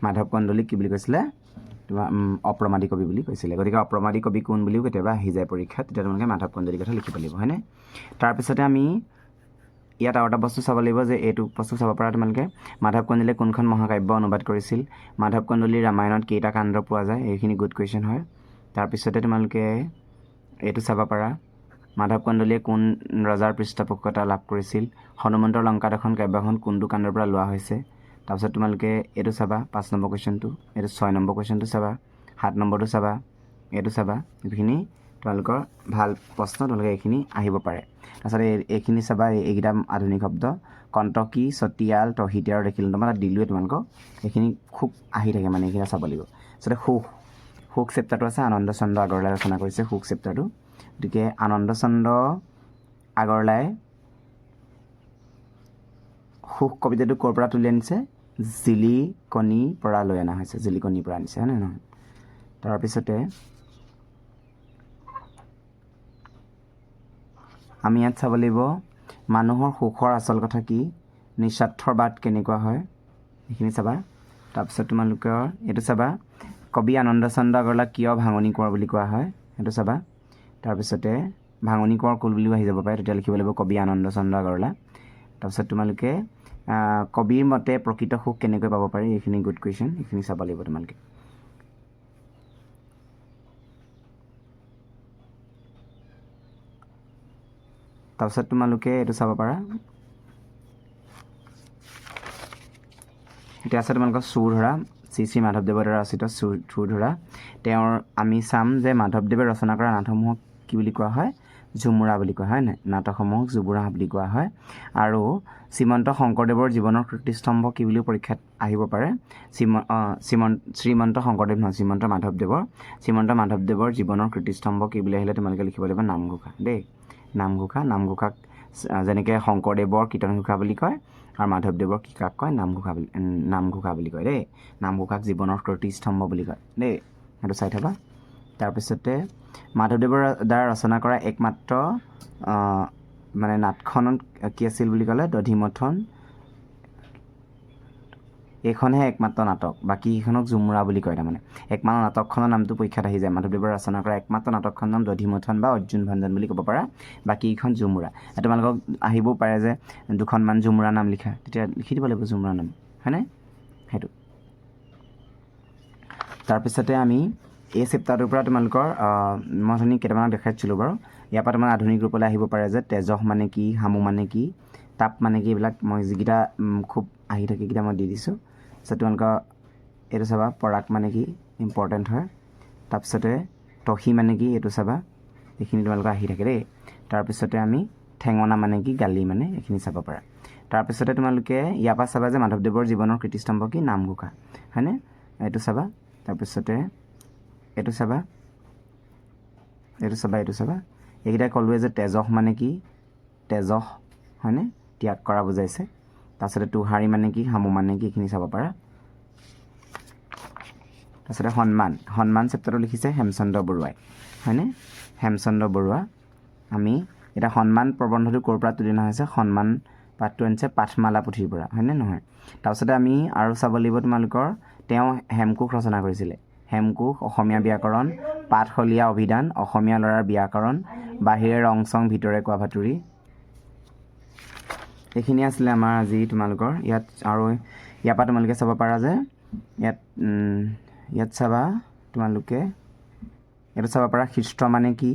মাধৱ কন্দলীক কি বুলি কৈছিলে তোমাৰ অপ্ৰমাদী কবি বুলি কৈছিলে গতিকে অপ্ৰমাদী কবি কোন বুলিও কেতিয়াবা আহি যায় পৰীক্ষাত তেতিয়া তোমালোকে মাধৱ কন্দলীৰ কথা লিখিব লাগিব হয়নে তাৰপিছতে আমি ইয়াত আৰু এটা বস্তু চাব লাগিব যে এইটো বস্তু চাব পৰা তোমালোকে মাধৱ কন্দলীয়ে কোনখন মহাকাব্য অনুবাদ কৰিছিল মাধৱ কন্দলীৰ ৰামায়ণত কেইটা কাণ্ড পোৱা যায় এইখিনি গুড কুৱেশ্যন হয় তাৰপিছতে তোমালোকে এইটো চাব পাৰা মাধৱ কন্দলীয়ে কোন ৰজাৰ পৃষ্ঠপোষকতা লাভ কৰিছিল হনুমন্তৰ লংকা দৰ্শন কাব্যখন কোনটো কাণ্ডৰ পৰা লোৱা হৈছে তাৰপিছত তোমালোকে এইটো চাবা 5 নম্বৰ কুৱেশ্যনটো এইটো 6 নম্বৰ কুৱেশ্যনটো চাবা 7 নম্বৰটো চাবা এইটো চাবা এইখিনি তোমালোকৰ ভাল প্ৰশ্ন তোমালোকে এইখিনি আহিব পাৰে তাৰপিছত এইখিনি চাবা এইকেইটা আধুনিক শব্দ কণ্টকী চতিয়াল তহিতে আৰু দেখিলোঁ তোমাৰ দিলোৱে তোমালোকক এইখিনি খুব আহি থাকে মানে এইখিনি চাব লাগিব তাৰপিছতে সুখ চেপ্টাৰটো আছে আনন্দ চন্দ্ৰ আগৰৱালাই ৰচনা কৰিছে সুখ চেপ্টাৰটো গতিকে আনন্দ চন্দ্ৰ আগৰৱালাই সুখ কবিতাটো ক'ৰ পৰা তুলি আনিছে জিলিকনিৰ পৰা লৈ অনা হৈছে জিলিকনিৰ পৰা আনিছে হয়নে নহয় তাৰপিছতে আমি ইয়াত চাব লাগিব মানুহৰ সুখৰ আচল কথা কি নিস্বাৰ্থবাদ কেনেকুৱা হয় এইখিনি চাবা তাৰপিছত তোমালোকৰ এইটো চাবা কবি আনন্দ চন্দ্ৰ আগৰৱালাক কিয় ভাঙনি কোঁৱৰ বুলি কোৱা হয় সেইটো চাবা তাৰপিছতে ভাঙনি কোঁৱৰ কুল বুলিও আহি যাব পাৰে তেতিয়া লিখিব লাগিব কবি আনন্দ চন্দ্ৰ আগৰৱালা তাৰপিছত তোমালোকে কবিৰ মতে প্ৰকৃত সুখ কেনেকৈ পাব পাৰি এইখিনি গুড কুৱেশ্যন এইখিনি চাব লাগিব তোমালোকে তাৰপিছত তোমালোকে এইটো চাব পাৰা এতিয়া আছে তোমালোকৰ চুৰ ধৰা শ্ৰী মাধৱদেৱৰ দ্বাৰা ৰচিত চুৰ ধৰা তেওঁৰ আমি চাম যে মাধৱদেৱে ৰচনা কৰা নাটকসমূহক কি বুলি কোৱা হয় ঝুমুৰা বুলি কোৱা হয় নাটকসমূহক ঝুমুৰা বুলি কোৱা হয় আৰু শ্ৰীমন্ত শংকৰদেৱৰ জীৱনৰ কীৰ্তিস্তম্ভ কি বুলিও পৰীক্ষাত আহিব পাৰে শ্ৰীমন্ত শংকৰদেৱ নহয় শ্ৰীমন্ত মাধৱদেৱৰ জীৱনৰ কীৰ্তিস্তম্ভ কি বুলি আহিলে তোমালোকে লিখিব লাগিব নামঘোষা দেই নামঘোষাক যেনেকৈ শংকৰদেৱৰ কীৰ্তনঘোষা বুলি কয় আৰু মাধৱদেৱৰ কি কাক কয় নামঘোষা বুলি কয় দেই নামঘোষাক জীৱনৰ কীৰ্তিস্তম্ভ বুলি কয় দেই সেইটো চাই থবা তাৰপিছতে মাধৱদেৱৰ দ্বাৰা ৰচনা কৰা একমাত্ৰ মানে নাটখনত কি আছিল বুলি ক'লে দধিমথন এইখনহে একমাত্ৰ নাটক বাকী কেইখনক ঝুমুৰা বুলি কয় তাৰমানে একমাত্ৰ নাটকখনৰ নামটো পৰীক্ষাত আহি যায় মাধৱদেৱৰ ৰচনা কৰা একমাত্ৰ নাটকখনৰ নাম দধিমথন বা অৰ্জুন ভঞ্জন বুলি ক'ব পাৰা বাকীকেইখন ঝুমুৰা তোমালোকক আহিবও পাৰে যে দুখনমান ঝুমুৰা নাম লিখা তেতিয়া লিখি দিব লাগিব ঝুমুৰা নাম হয়নে সেইটো তাৰপিছতে আমি এই চেপ্টাৰটোৰ পৰা তোমালোকৰ মই অথনি কেইটামানক দেখাইছিলোঁ বাৰু ইয়াৰ পৰা তোমাৰ আধুনিক ৰূপলৈ আহিব পাৰে যে তেজহ মানে কি হামু মানে কি তাপ মানে কি এইবিলাক মই যিকেইটা খুব আহি থাকে এইকেইটা মই দি দিছোঁ তাৰপিছত তোমালোকৰ এইটো চাবা পৰাগ মানে কি ইম্পৰ্টেণ্ট হয় তাৰপিছতে তহি মানে কি এইটো চাবা এইখিনি তোমালোকৰ আহি থাকে দেই তাৰপিছতে আমি ঠেঙনা মানে কি গালি মানে এইখিনি চাব পাৰা তাৰপিছতে তোমালোকে ইয়াৰ পৰা চাবা যে মাধৱদেৱৰ জীৱনৰ কীৰ্তিস্তম্ভ কি নামঘোষা হয়নে এইটো চাবা তাৰপিছতে এইটো চাবা এইকেইটাই ক'লোৱে যে তেজহ মানে কি তেজহ হয়নে ত্যাগ কৰা বুজাইছে তাৰপিছতে তোহাৰী মানে কি হামু মানে কি এইখিনি চাব পাৰা তাৰপিছতে সন্মান চেপ্টাৰটো লিখিছে হেমচন্দ্ৰ বৰুৱাই হয়নে হেমচন্দ্ৰ বৰুৱা আমি এতিয়া সন্মান প্ৰবন্ধটো ক'ৰ পৰা তুলি অনা হৈছে সন্মান পাঠটো আনিছে পাঠমালা পুথিৰ পৰা হয়নে নহয় তাৰপিছতে আমি আৰু চাব লাগিব তোমালোকৰ তেওঁ হেমকোষ ৰচনা কৰিছিলে হেমকোষ অসমীয়া ব্যাকৰণ পাঠশলীয়া অভিধান অসমীয়া ল'ৰাৰ ব্যাকৰণ বাহিৰে ৰং চং ভিতৰে কোৱা ভাতুৰি এইখিনি আছিলে আমাৰ আজি তোমালোকৰ ইয়াত আৰু ইয়াৰ পৰা তোমালোকে চাব পাৰা যে ইয়াত চাবা তোমালোকে এইটো চাব পাৰা খ্ৰীষ্ট মানে কি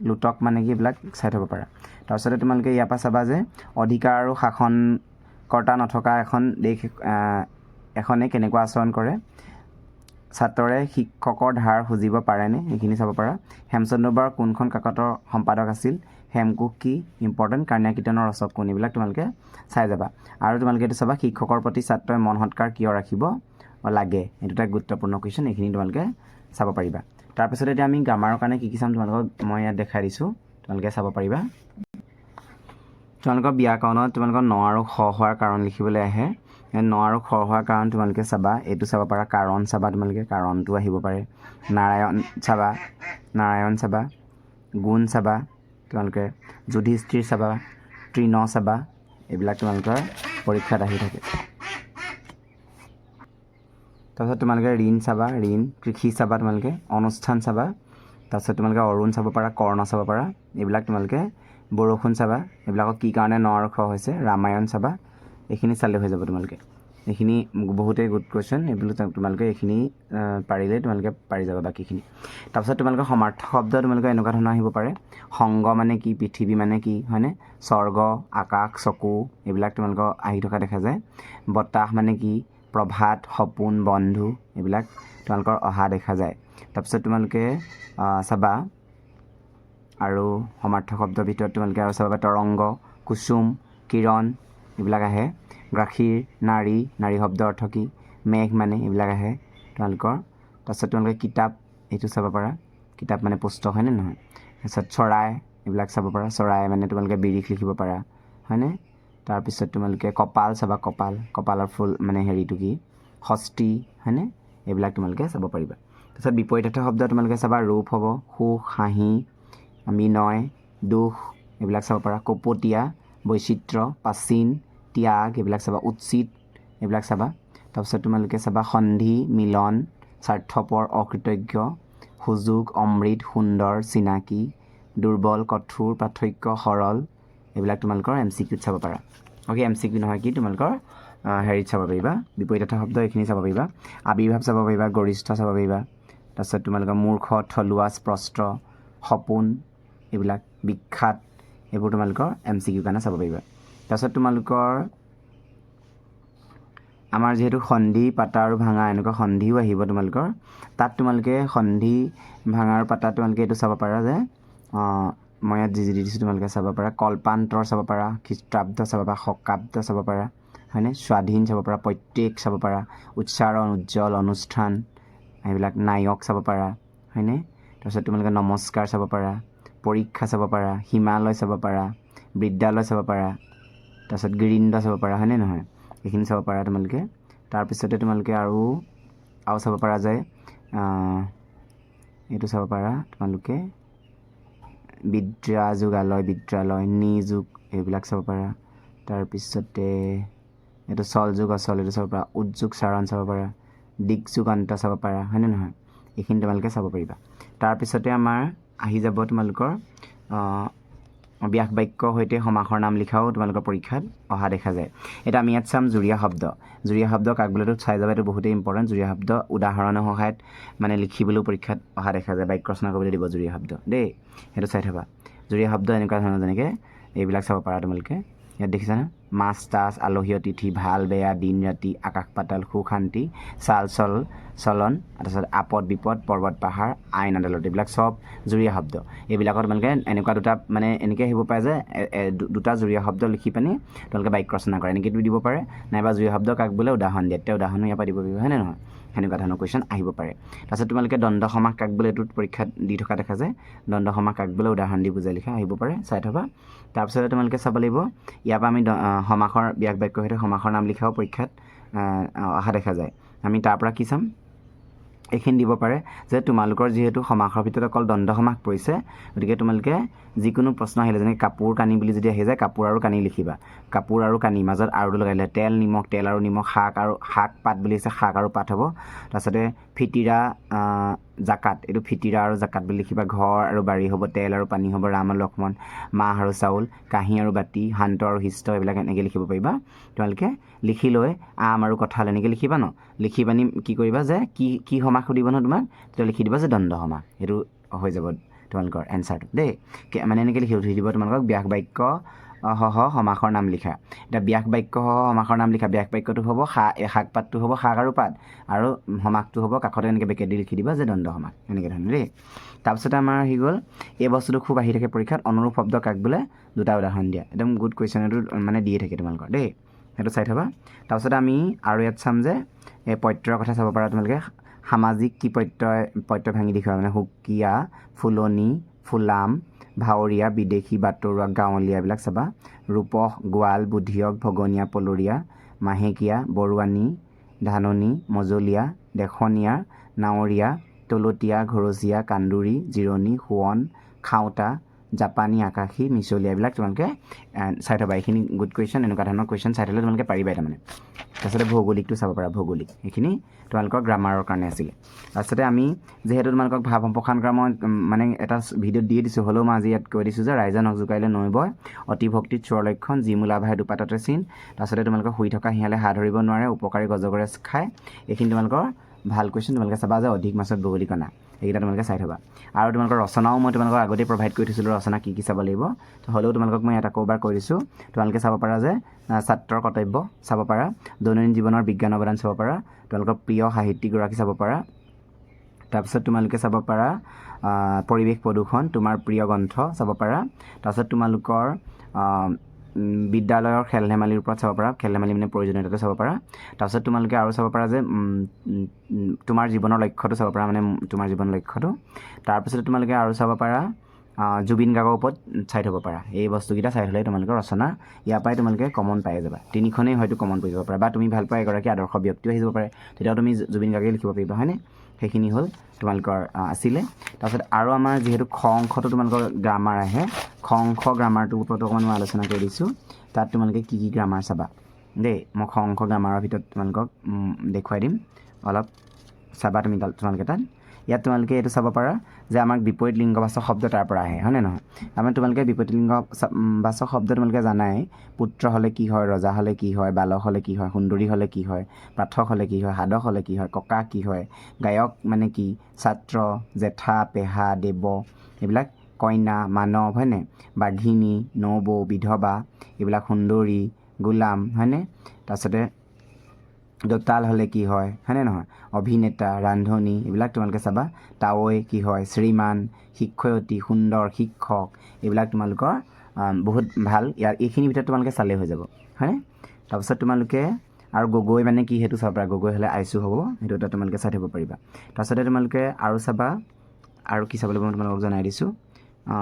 লুটক মানে কি এইবিলাক চাই থ'ব পাৰা তাৰপিছতে তোমালোকে ইয়াৰ পৰা চাবা যে অধিকাৰ আৰু শাসনকৰ্তা নথকা এখন দেশ এখনে কেনেকুৱা আচৰণ কৰে ছাত্ৰৰে শিক্ষকৰ ধাৰ খুজিব পাৰেনে এইখিনি চাব পাৰা হেমচন্দ্ৰ বৰুৱাৰ কোনখন কাকতৰ সম্পাদক আছিল হেমকোষ কি ইম্পৰ্টেণ্ট কাৰ্ণিয়া কীৰ্তনৰ ৰচক কোন এইবিলাক তোমালোকে চাই যাবা আৰু তোমালোকে এইটো চাবা শিক্ষকৰ প্ৰতি ছাত্ৰই মন সৎকাৰ কিয় ৰাখিব লাগে এইটো এটা গুৰুত্বপূৰ্ণ কুৱেশ্যন এইখিনি তোমালোকে চাব পাৰিবা তাৰপিছতে এতিয়া আমি গ্ৰামাৰৰ কাৰণে কি চাম তোমালোকক মই ইয়াত দেখাই দিছোঁ তোমালোকে চাব পাৰিবা তোমালোকৰ ব্যাকৰণত তোমালোকৰ ন আৰু খ হোৱাৰ কাৰণ লিখিবলৈ আহে ন আৰু খ হোৱাৰ কাৰণ তোমালোকে চাবা এইটো চাব পাৰা কাৰণ চাবা তোমালোকে কাৰণটো আহিব পাৰে নাৰায়ণ চাবা গুণ চাবা তোমালোকে যুধিষ্ঠিৰ চাবা তৃণ চাবা এইবিলাক তোমালোকৰ পৰীক্ষাত আহি থাকে তাৰপিছত তোমালোকে ঋণ চাবা কৃষি চাবা তোমালোকে অনুষ্ঠান চাবা তাৰপিছত তোমালোকে অৰুণ চাব পাৰা কৰ্ণ চাব পাৰা এইবিলাক তোমালোকে বৰষুণ চাবা এইবিলাকক কি কাৰণে ন আৰু খ হৈছে ৰামায়ণ চাবা এইখিনি চালে হৈ যাব তোমালোকে এইখিনি বহুতেই গুড কুৱেশ্যন এইবিলাক তোমালোকে এইখিনি পাৰিলে তোমালোকে পাৰি যাবা বাকীখিনি তাৰপিছত তোমালোকে সমাৰ্থক শব্দ তোমালোকে এনেকুৱা ধৰণৰ আহিব পাৰে সংগ মানে কি পৃথিৱী মানে কি হয়নে স্বৰ্গ আকাশ চকু এইবিলাক তোমালোকৰ আহি থকা দেখা যায় বতাহ মানে কি প্ৰভাত সপোন বন্ধু এইবিলাক তোমালোকৰ অহা দেখা যায় তাৰপিছত তোমালোকে চাবা আৰু সমাৰ্থক শব্দৰ ভিতৰত তোমালোকে আৰু চাবা তৰংগ কুসুম কিৰণ এইবিলাক আহে গাখীৰ নাৰী নাৰী শব্দ অৰ্থ কি মেঘ মানে এইবিলাক আহে তোমালোকৰ তাৰপিছত তোমালোকে কিতাপ এইটো চাব পাৰা কিতাপ মানে পুস্তক হয়নে নহয় তাৰপিছত চৰাই এইবিলাক চাব পাৰা চৰাই মানে তোমালোকে বিৰিখ লিখিব পাৰা হয়নে তাৰপিছত তোমালোকে কপাল চাবা কপালৰ ফুল মানে হেৰিটো কি ষষ্ঠী হয়নে এইবিলাক তোমালোকে চাব পাৰিবা তাৰপিছত বিপৰীতাৰ্থ শব্দ তোমালোকে চাবা ৰূপ হ'ব সুখ হাঁহি বিনয় দুখ এইবিলাক চাব পাৰা কপটীয়া বৈচিত্ৰ প্ৰাচীন ত্যাগ এইবিলাক চাবা উচিত এইবিলাক চাবা তাৰপিছত তোমালোকে চাবা সন্ধি মিলন স্বাৰ্থপৰ অকৃতজ্ঞ সুযোগ অমৃত সুন্দৰ চিনাকি দুৰ্বল কঠোৰ পাৰ্থক্য সৰল এইবিলাক তোমালোকৰ MCQত চাব পাৰা অ'কে MCQ নহয় কি তোমালোকৰ হেৰিত চাব পাৰিবা বিপৰীতাৰ্থ শব্দ এইখিনি চাব পাৰিবা আবিৰ্ভাৱ চাব পাৰিবা গৰিষ্ঠ চাব পাৰিবা তাৰপিছত তোমালোকৰ মূৰ্খ থলুৱা স্পষ্ট সপোন এইবিলাক বিখ্যাত এইবোৰ তোমালোকৰ MCQ কাৰণে চাব পাৰিবা তাৰপিছত তোমালোকৰ আমাৰ যিহেতু সন্ধি পাতা আৰু ভাঙা এনেকুৱা সন্ধিও আহিব তোমালোকৰ তাত তোমালোকে সন্ধি ভাঙা আৰু পাতা তোমালোকে এইটো চাব পাৰা যে মই ইয়াত যি দিছোঁ তোমালোকে চাব পাৰা কল্পান্তৰ চাব পাৰা খ্ৰীষ্টাব্দ চাব পাৰা শকাব্দ চাব পাৰা হয়নে স্বাধীন চাব পাৰা প্ৰত্যেক চাব পাৰা উচ্চাৰণ উজ্জ্বল অনুষ্ঠান এইবিলাক নায়ক চাব পাৰা হয়নে তাৰপিছত তোমালোকে নমস্কাৰ চাব পাৰা পৰীক্ষা চাব পাৰা হিমালয় চাব পাৰা বিদ্যালয় চাব পাৰা তাৰপিছত গিৰিন্দ চাব পাৰা হয়নে নহয় এইখিনি চাব পাৰা তোমালোকে তাৰপিছতে তোমালোকে আৰু চাব পাৰা যায় এইটো চাব পাৰা তোমালোকে বিদ্যালয় নিযুগ এইবিলাক চাব পাৰা তাৰপিছতে এইটো চলযুগ অচল এইটো চাব পাৰা উদ্যোগ চাৰণ চাব পাৰা দিকযুগান্ত চাব পাৰা হয়নে নহয় এইখিনি তোমালোকে চাব পাৰিবা তাৰপিছতে আমাৰ আহি যাব তোমালোকৰ ব্যাস বাক্যৰ সৈতে সমাসৰ নাম লিখাও তোমালোকৰ পৰীক্ষাত অহা দেখা যায় এতিয়া আমি ইয়াত চাম জুৰীয়া শব্দ কাক বোলেতো চাই যাব এইটো বহুতেই ইম্পৰ্টেণ্ট জুৰীয়া শব্দ উদাহৰণৰ সহায়ত মানে লিখিবলৈও পৰীক্ষাত অহা দেখা যায় বাক্য ৰচনা কৰিবলৈ দিব জুৰীয়া শব্দ দেই সেইটো চাই থবা জুৰীয়া শব্দ এনেকুৱা ধৰণৰ যেনেকৈ এইবিলাক চাব পাৰা তোমালোকে ইয়াত দেখিছানে মাছ তাছ আলহী অতিথি ভাল বেয়া দিন ৰাতি আকাশ পাতাল সুখ শান্তি চলন তাৰপিছত আপদ বিপদ পৰ্বত পাহাৰ আইন আদালত এইবিলাক চব জুৰীয়া শব্দ এইবিলাকত তোমালোকে এনেকুৱা দুটা মানে এনেকৈ আহিব পাৰে যে দুটা জুৰীয়া শব্দ লিখি পিনি তোমালোকে বাক্য ৰচনা কৰে এনেকৈ দিব পাৰে নাইবা জুৰীয়া শব্দ কাক বোলে উদাহৰণ দিয়ে তেতিয়া উদাহৰণো ইয়াৰ পৰা দিব পাৰিব হয়নে নহয় সেনেকুৱা ধৰণৰ কুৱেশ্যন আহিব পাৰে তাৰপিছত তোমালোকে দ্বন্দ্ব সমাস কাক বোলে এইটোত পৰীক্ষাত দি থকা দেখা যায় দ্বন্দ্ব সমাস কাক বোলে উদাহৰণ দি বুজাই লিখা আহিব পাৰে চাই থবা তাৰপিছতে তোমালোকে চাব লাগিব ইয়াৰ পৰা আমি সমাসৰ ব্যাস বাক্যৰ সৈতে সমাসৰ নাম লিখাও পৰীক্ষাত অহা দেখা যায় আমি তাৰ পৰা কি চাম এইখিনি দিব পাৰে যে তোমালোকৰ যিহেতু সমাসৰ ভিতৰত অকল দ্বন্দ্ব সমাস পৰিছে গতিকে তোমালোকে যিকোনো প্ৰশ্ন আহিলে যেনেকৈ কাপোৰ কানি বুলি যদি আহি যায় কাপোৰ আৰু কানি লিখিবা কাপোৰ আৰু কানি মাজত আৰুটো লগাই দিলে তেল আৰু নিমখ শাক পাত বুলি আছে শাক আৰু পাত হ'ব তাৰপিছতে ফিতিৰা জাকাত এইটো ফিতিৰা আৰু জাকাত বুলি লিখিবা ঘৰ আৰু বাৰী হ'ব তেল আৰু পানী হ'ব ৰাম আৰু লক্ষ্মণ মাহ আৰু চাউল কাঁহী আৰু বাতি শান্ত আৰু শিষ্ট এইবিলাক এনেকৈ লিখিব পাৰিবা তোমালোকে লিখি লৈ আম আৰু কঁঠাল এনেকৈ লিখিবা ন লিখি পানি কি কৰিবা যে কি সমাস সুধিব ন তোমাক তেতিয়া লিখি দিবা যে দ্বন্দ্ব সমাস এইটো হৈ যাব তোমালোকৰ এনচাৰটো দেই মানে এনেকৈ লিখি উঠি দিব তোমালোকক ব্যাস বাক্য সহ সমাসৰ নাম লিখা এতিয়া ব্যাস বাক্য সহ সমাসৰ নাম লিখা ব্যাস বাক্যটো হ'ব শাক পাতটো হ'ব শাক আৰু পাত আৰু সমাসটো হ'ব কাষতে এনেকৈ বেকেট দি লিখি দিবা যে দ্বন্দ্ব সমাস এনেকৈ ধৰণৰ দেই তাৰপিছতে আমাৰ আহি গ'ল এই বস্তুটো খুব আহি থাকে পৰীক্ষাত অনুৰূপ শব্দ কাক বোলে দুটা উদাহৰণ দিয়া একদম গুড কুৱেশ্যন এইটো মানে দিয়ে থাকে তোমালোকৰ দেই সেইটো চাই থবা তাৰপিছতে আমি আৰু ইয়াত চাম যে এই প্ৰত্যয়ৰ কথা চাব পাৰা তোমালোকে সামাজিক কি প্ৰত্যয় ভাঙি দেখুওৱা মানে সুকীয়া ফুলনি ফুলাম ভাৱৰীয়া বিদেশী বাটৰুৱা গাঁৱলীয়া এইবিলাক চাবা ৰূপহ গোৱাল বুধিয়ক ভগনীয়া পলৰীয়া মাহেকীয়া বৰুৱানী ধাননি মজলীয়া দেখনীয়া নাৱৰীয়া তলতীয়া ঘৰচীয়া কান্দুৰী জিৰণি শোৱন খাওঁতা জাপানী, আকাশী, মিছলীয়া এইবিলাক তোমালোকে চাই থ'বা। এইখিনি গুড কুৱেশ্যন, এনেকুৱা ধৰণৰ কুৱেশ্যন চাই থ'লে তোমালোকে পাৰিবাই তাৰমানে। তাৰপিছতে ভৌগোলিকটো চাব পাৰা, ভৌগোলিক এইখিনি তোমালোকৰ গ্ৰামাৰৰ কাৰণে আছিলে। তাৰপিছতে আমি যিহেতু তোমালোকক ভাৱ সম্প্ৰসাৰণ কৰা মই মানে এটা ভিডিঅ'ত দি দিছোঁ, হ'লেও মই আজি ইয়াত কৈ দিছোঁ যে ৰাইজে নখ জোকাৰিলে নৈ বয়, অতি ভক্তিত চোৰৰ লক্ষণ, যি মূলা ভাই দুপাততে চিন। তাৰপিছতে তোমালোকৰ শুই থকা শিয়ালে হাত ধৰিব নোৱাৰে, উপকাৰী গজগৰে খায়। এইখিনি তোমালোকৰ ভাল কুৱেশ্যন, তোমালোকে চাবা যে অধিক মাছত বগলী কণা, এইকেইটা তোমালোকে চাই থ'বা। আৰু তোমালোকৰ ৰচনাও মই তোমালোকক আগতেই প্ৰভাইড কৰি থৈছিলোঁ, ৰচনা কি কি চাব লাগিব। তো হ'লেও তোমালোকক মই এটা ক'ৰবাৰ কৈ দিছোঁ, তোমালোকে চাব পাৰা যে ছাত্ৰৰ কৰ্তব্য চাব পাৰা, দৈনন্দিন জীৱনৰ বিজ্ঞান অৱদান চাব পাৰা, তোমালোকৰ প্ৰিয় সাহিত্যিকগৰাকী চাব পাৰা। তাৰপিছত তোমালোকে চাব পাৰা পৰিৱেশ প্ৰদূষণ, তোমাৰ প্ৰিয় গ্ৰন্থ চাব পাৰা। তাৰপিছত তোমালোকৰ বিদ্যালয়ৰ খেল ধেমালিৰ ওপৰত চাব পাৰা, খেল ধেমালি মানে প্ৰয়োজনীয়তাটো চাব পাৰা। তাৰপিছত তোমালোকে আৰু চাব পাৰা যে তোমাৰ জীৱনৰ লক্ষ্যটো চাব পাৰা, মানে তোমাৰ জীৱনৰ লক্ষ্যটো। তাৰপিছতে তোমালোকে আৰু চাব পাৰা জুবিন গাৰ্গৰ ওপৰত চাই থ'ব পাৰা। এই বস্তুকেইটা চাই থ'লে তোমালোকৰ ৰচনা ইয়াৰ পৰাই তোমালোকে কমন পাই যাবা। তিনিখনেই হয়তো কমন পৰি যাব পাৰা, বা তুমি ভাল পোৱা এগৰাকী আদৰ্শ ব্যক্তিও আহি যাব পাৰে, তেতিয়াও তুমি জুবিন গাৰ্গে লিখিব পাৰিবা, হয়নে? সেইখিনি হ'ল তোমালোকৰ আছিলে। তাৰপিছত আৰু আমাৰ যিহেতু খ অংশটো তোমালোকৰ গ্ৰামাৰ আহে, খ অংশ গ্ৰামাৰটোৰ ওপৰত অকণমান মই আলোচনা কৰি দিছোঁ। তাত তোমালোকে কি কি গ্ৰামাৰ চাবা দেই, মই খ অংশ গ্ৰামাৰৰ ভিতৰত তোমালোকক দেখুৱাই দিম, অলপ চাবা তোমালোকে তাত। ইয়াত তোমালোকে এইটো চাব পাৰা যে আমাক বিপৰীত লিংগবাচক শব্দ তাৰ পৰা আহে, হয়নে নহয়? আমাৰ তোমালোকে বিপৰীত লিংগবাচক শব্দ তোমালোকে জানাই, পুত্ৰ হ'লে কি হয়, ৰজা হ'লে কি হয়, বালক হ'লে কি হয়, সুন্দৰী হ'লে কি হয়, পাঠক হ'লে কি হয়, সাধক হ'লে কি হয়, ককা কি হয়, গায়ক মানে কি, ছাত্ৰ, জেঠা, পেহা, দেৱ, এইবিলাক কইনা, মানৱ, হয়নে? বাঘিনী, নবৌ, বিধৱা, এইবিলাক সুন্দৰী, গোলাম, হয়নে? তাৰপিছতে দোতাল হ'লে কি হয়, হয়নে নহয়? অভিনেতা, ৰান্ধনী, এইবিলাক তোমালোকে চাবা। তাৱৈ কি হয়, শ্ৰীমান, শিক্ষয়িত্ৰী, সুন্দৰ, শিক্ষক, এইবিলাক তোমালোকৰ বহুত ভাল। এইখিনিৰ ভিতৰত তোমালোকে চালেই হৈ যাব, হয়নে? তাৰপিছত তোমালোকে আৰু গগৈ মানে কি সেইটো চাব পাৰা, গগৈ হ'লে আইচু হ'ব, সেইটো এটা তোমালোকে চাই থ'ব পাৰিবা। তাৰপিছতে তোমালোকে আৰু চাবা, আৰু কি চাব লাগিব মই তোমালোকক জনাই দিছোঁ।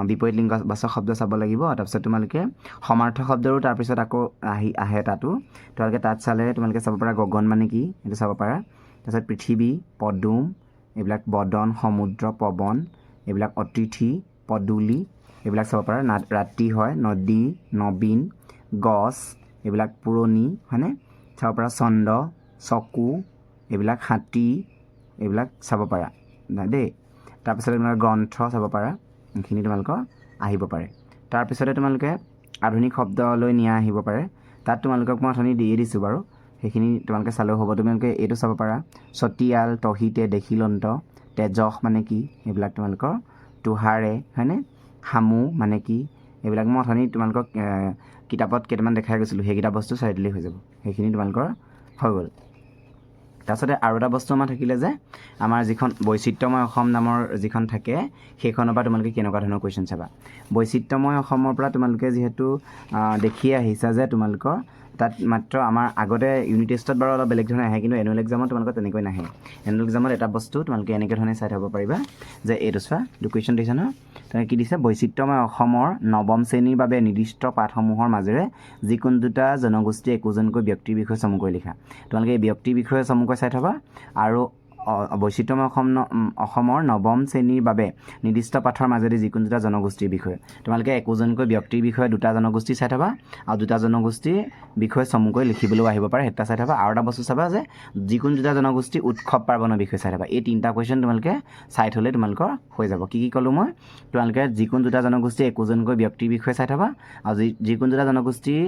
বিপৰীত লিংগবাচক শব্দ চাব লাগিব। তাৰপিছত তোমালোকে সমাৰ্থক শব্দৰো তাৰপিছত আকৌ আহে তাতো, তোমালোকে তাত চালে তোমালোকে চাব পাৰা গগন মানে কি সেইটো চাব পাৰা। তাৰপিছত পৃথিৱী, পদুম, এইবিলাক বদন, সমুদ্ৰ, পৱন, এইবিলাক অতিথি, পদূলি, এইবিলাক চাব পাৰা। ৰাতি হয়, নদী, নবীন, গছ, এইবিলাক পুৰণি, হয়নে? চাব পাৰা চন্দ্ৰ, চকু, এইবিলাক হাতী, এইবিলাক চাব পাৰা দেই। তাৰপিছতে তোমালোকে গ্ৰন্থ চাব পাৰা, এইখিনি তোমালোকৰ আহিব পাৰে। তাৰপিছতে তোমালোকে আধুনিক শব্দলৈ নিয়া আহিব পাৰে, তাত তোমালোকক মই অথনি দিয়ে দিছোঁ বাৰু, সেইখিনি তোমালোকে চালেও হ'ব। তোমালোকে এইটো চাব পাৰা, চতিয়াল, তহিতে, দেখিলন্ত, তেজস মানে কি, এইবিলাক তোমালোকৰ তোহাৰে, হয়নে? হামু মানে কি, এইবিলাক মই অথনি তোমালোকক কিতাপত কেইটামান দেখাই গৈছিলোঁ, সেইকেইটা বস্তু চাই দিলেই হৈ যাব, সেইখিনি তোমালোকৰ হৈ গ'ল। তাৰপিছতে আৰু এটা বস্তু আমাৰ থাকিলে যে আমাৰ যিখন বৈচিত্ৰ্যময় অসম নামৰ যিখন থাকে, সেইখনৰ পৰা তোমালোকে কেনেকুৱা ধৰণৰ কুৱেশ্যন চাবা। বৈচিত্ৰ্যময় অসমৰ পৰা তোমালোকে যিহেতু দেখিয়ে আহিছা যে তোমালোকৰ তাত মাত্ৰ আমাৰ আগতে ইউনিট টেষ্টত বাৰু অলপ বেলেগ ধৰণে আহে, কিন্তু এনুৱেল এক্সামত তোমালোকৰ তেনেকৈ নাহে। এনুৱেল এক্সামত এটা বস্তু তোমালোকে এনেকৈ ধৰণে চাই থ'ব পাৰিবা যে এইটো চোৱা, এইটো কুৱেশ্যন দিছে নহয়, তেনেকৈ কি দিছে, বৈচিত্ৰ্যময় অসমৰ নৱম শ্ৰেণীৰ বাবে নিৰ্দিষ্ট পাঠসমূহৰ মাজেৰে যিকোনো দুটা জনগোষ্ঠী একোজনকৈ ব্যক্তিৰ বিষয়ে চমুকৈ লিখা। তোমালোকে এই ব্যক্তিৰ বিষয়ে চমুকৈ চাই থ'বা। আৰু বৈচিত্ৰ্যময় অসমৰ নৱম শ্ৰেণীৰ বাবে নিৰ্দিষ্ট পাঠৰ মাজেদি যিকোনো দুটা জনগোষ্ঠীৰ বিষয়ে তোমালোকে একোজনকৈ ব্যক্তিৰ বিষয়ে দুটা জনগোষ্ঠী চাই থ'বা, আৰু দুটা জনগোষ্ঠীৰ বিষয়ে চমুকৈ লিখিবলৈও আহিব পাৰে, সেইটো চাই থ'বা। আৰু এটা বস্তু চাবা যে যিকোনো দুটা জনগোষ্ঠী উৎসৱ পাৰ্বণৰ বিষয়ে চাই থ'বা। এই তিনিটা কুৱেশ্যন তোমালোকে চাই থ'লে তোমালোকৰ হৈ যাব। কি কি ক'লোঁ মই, তোমালোকে যিকোনো দুটা জনগোষ্ঠী একোজনকৈ ব্যক্তিৰ বিষয়ে চাই থ'বা, আৰু যিকোনো দুটা জনগোষ্ঠীৰ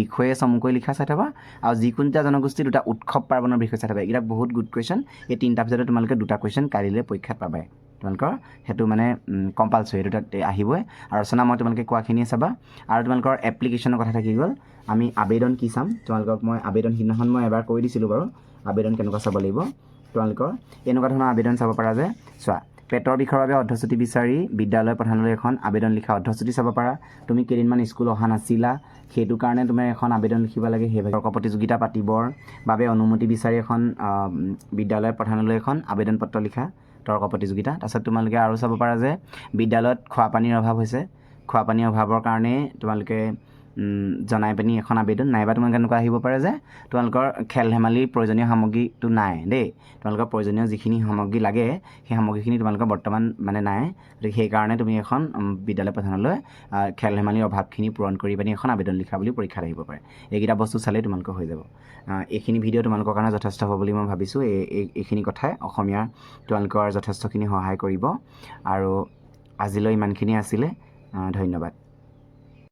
বিষয়ে চমুকৈ লিখা চাই থ'বা, আৰু যিকোনো দুটা জনগোষ্ঠীৰ দুটা উৎসৱ পাৰ্বণৰ বিষয়ে চাই থ'বা। এইকেইটা বহুত গুড কুৱেশ্যন। এই তিনিটাৰ ভিতৰতে তোমালোকে দুটা কুৱেশ্যন কালিলৈ পৰীক্ষাত পাবাই, তোমালোকৰ সেইটো মানে কম্পালচৰি, সেইটো তাত আহিবই। আৰু ৰচনা মই তোমালোকে কোৱাখিনিয়ে চাবা। আৰু তোমালোকৰ এপ্লিকেশ্যনৰ কথা থাকি গ'ল, আমি আবেদন কি চাম, তোমালোকক মই আবেদন সিদিনাখন মই এবাৰ কৈ দিছিলোঁ বাৰু, আবেদন কেনেকুৱা চাব লাগিব। তোমালোকৰ এনেকুৱা ধৰণৰ আবেদন চাব পাৰা যে চোৱা, পেটৰ বিষৰ বাবে অৰ্ধশ্ৰুতি বিচাৰি বিদ্যালয় প্ৰধানলৈ এখন আবেদন লিখা, অৰ্ধশ্ৰুতি চাব পাৰা। তুমি কেইদিনমান স্কুল অহা নাছিলা, সেইটো কাৰণে তুমি এখন আবেদন লিখিব লাগে। সেই তৰ্ক প্ৰতিযোগিতা পাতিবৰ বাবে অনুমতি বিচাৰি এখন বিদ্যালয় প্ৰধানলৈ এখন আবেদন পত্ৰ লিখা, তৰ্ক প্ৰতিযোগিতা। তাৰপিছত তোমালোকে আৰু চাব পাৰা যে বিদ্যালয়ত খোৱাপানীৰ অভাৱ হৈছে, খোৱাপানীৰ অভাৱৰ কাৰণে তোমালোকে জনাই পিনি এখন আবেদন, নাইবা তোমালোকে এনেকুৱা আহিব পাৰে যে তোমালোকৰ খেল ধেমালিৰ প্ৰয়োজনীয় সামগ্ৰীটো নাই দেই, তোমালোকৰ প্ৰয়োজনীয় যিখিনি সামগ্ৰী লাগে সেই সামগ্ৰীখিনি তোমালোকৰ বৰ্তমান মানে নাই, গতিকে সেইকাৰণে তুমি এখন বিদ্যালয় প্ৰধানলৈ খেল ধেমালিৰ অভাৱখিনি পূৰণ কৰি পিনি এখন আবেদন লিখা বুলি পৰীক্ষাত আহিব পাৰে। এইকেইটা বস্তু চালেই তোমালোকৰ হৈ যাব। এইখিনি ভিডিঅ' তোমালোকৰ কাৰণে যথেষ্ট হ'ব বুলি মই ভাবিছোঁ। এইখিনি কথাই অসমীয়াৰ তোমালোকৰ যথেষ্টখিনি সহায় কৰিব। আৰু আজিলৈ ইমানখিনি আছিলে, ধন্যবাদ।